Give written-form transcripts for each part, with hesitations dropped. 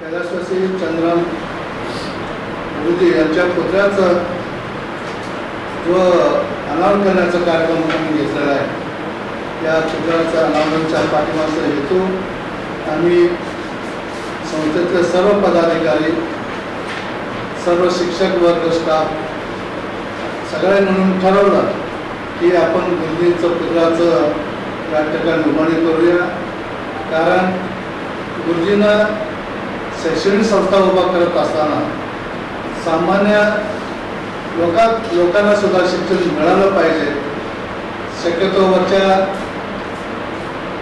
कैलासवासी चंद्रम गुरुजी यांच्या पुतळ्याचा जो अनावरण करण्याचा कार्यक्रम आम्ही घेतलेला आहे, त्या पुतळ्याचा अनावरणाच्या पाठीमागचा हेतू आम्ही संस्थेतले सर्व पदाधिकारी, सर्व शिक्षक वर्ग, स्टाफ सगळे म्हणून ठरवलं की आपण गुरुजींचं पुतळ्याचं या ठिकाणी उभारणी करूया. कारण गुरुजींना शैक्षणिक संस्था उभा करत असताना सामान्य लोकांना सुद्धा शिक्षण मिळालं पाहिजे. शक्यतो वरच्या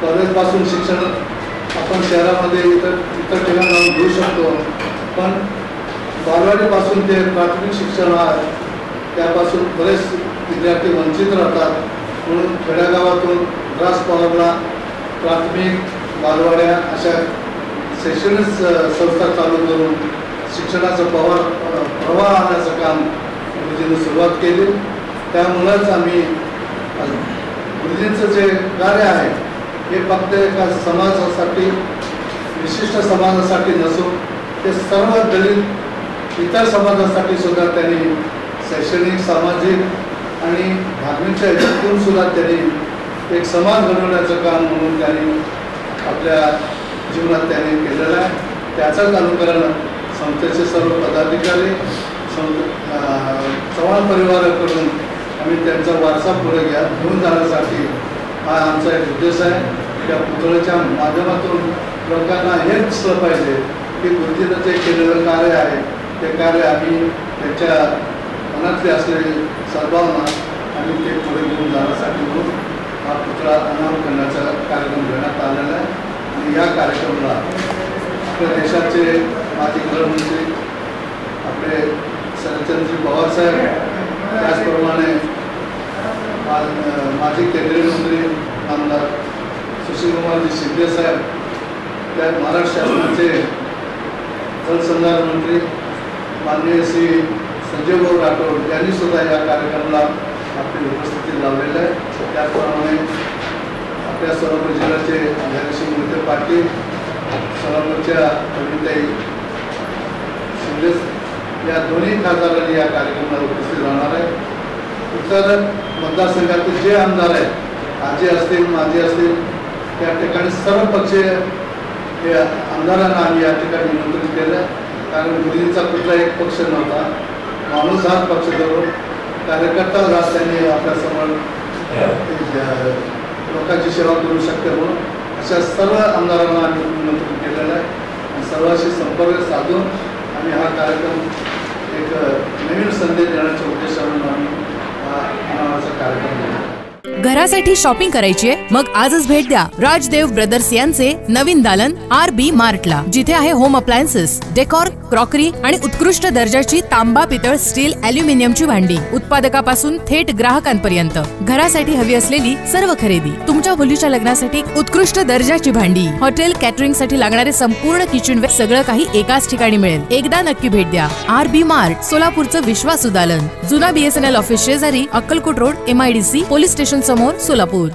कॉलेजपासून शिक्षण आपण शहरामध्ये इतर ठिकाणी जाऊन घेऊ शकतो, पण बालवाडीपासून ते प्राथमिक शिक्षण त्यापासून बरेच विद्यार्थी वंचित राहतात. म्हणून खेड्यागावातून ग्रास पॉवरला प्राथमिक बालवाड्या अशा शैक्षणिक संस्था चालू करून शिक्षणाचं प्रवाह आणण्याचं काम गुरुजींनी सुरुवात केली. त्यामुळंच आम्ही गुरुजींचं जे कार्य आहे हे फक्त एका समाजासाठी, विशिष्ट समाजासाठी नसून ते सर्व दलित इतर समाजासाठी सुद्धा त्यांनी शैक्षणिक, सामाजिक आणि धार्मिकच्या ह्याच्यातून सुद्धा त्यांनी एक समाज घडवण्याचं काम म्हणून त्यांनी आपल्या जीवनात त्यांनी केलेलं आहे. त्याचंच अनुकरण संस्थेचे सर्व पदाधिकारी, चव्हाण परिवाराकडून आम्ही त्यांचा वारसा पुढे घेऊन जाण्यासाठी हा आमचा एक उद्देश आहे. त्या पुतळ्याच्या माध्यमातून लोकांना हे दिसलं पाहिजे की गुरुजींचं जे केलेलं कार्य आहे ते कार्य आम्ही त्यांच्या मनातले असलेली सद्भावना आम्ही ते पुढे घेऊन जाण्यासाठी म्हणून हा पुतळा अनावरण करण्याचा कार्यक्रम घेण्यात आलेला आहे. आणि या कार्यक्रमाला आपल्या देशाचे माजी गृहमंत्री आपले शरदचंद्रजी पवार साहेब, त्याचप्रमाणे माजी केंद्रीय मंत्री आमदार सुशीलकुमारजी शिंदे साहेब, त्या महाराष्ट्र शासनाचे जलसंधारण मंत्री माननीय श्री संजय भाऊ राठोड यांनी सुद्धा या कार्यक्रमाला आपली उपस्थिती लावलेली आहे. त्याचप्रमाणे आपल्या सोलापूर जिल्ह्याचे धैर्यसिंग मोहिते पाटील, सोलापूरच्या कविताई शिंदे या दोन्ही खासदारांनी या कार्यक्रमाला उपस्थित राहणार आहे. उत्तर मतदारसंघातील जे आमदार आहेत, आजी असतील, माजी असतील, त्या ठिकाणी सर्व पक्षीय हे आमदारांना आम्ही या ठिकाणी निमंत्रित केलं. कारण गुरुजींचा कुठला एक पक्ष नव्हता, माणूस हा पक्ष धरून कार्यकर्ता राज त्यांनी आपल्यासमोर लोकांची सेवा करू शकते म्हणून अशा सर्व आमदारांना आम्ही निमंत्रित केलेलं आहे. आणि सर्वांशी संपर्क साधून आम्ही हा कार्यक्रम एक नवीन संदेश देण्याच्या उद्देशाने आम्ही हा अनावरणाचा कार्यक्रम केला. घरासाठी शॉपिंग करायची आहे? मग आजच भेट द्या राजदेव ब्रदर्स यांचे नवीन दालन RB मार्टला, जिथे आहे होम अप्लायन्सेस, डेकॉर, क्रॉकरी आणि उत्कृष्ट दर्जाची तांबा, पितळ, स्टील, ॲल्युमिनियमची भांडी. उत्पादकापासून थेट ग्राहकांपर्यंत घरासाठी हवी असलेली सर्व खरेदी. तुमच्या मुलीच्या लग्नासाठी उत्कृष्ट दर्जाची भांडी, हॉटेल कॅटरिंग साठी लागणारे संपूर्ण किचनवेअर, सगळं काही एकाच ठिकाणी मिळेल. एकदा नक्की भेट द्या. RB मार्ट, सोलापूरचं विश्वासू दालन, जुना BSNL ऑफिस शेजारी, Akkalkot road, MIDC police station समोर, सोलापूर.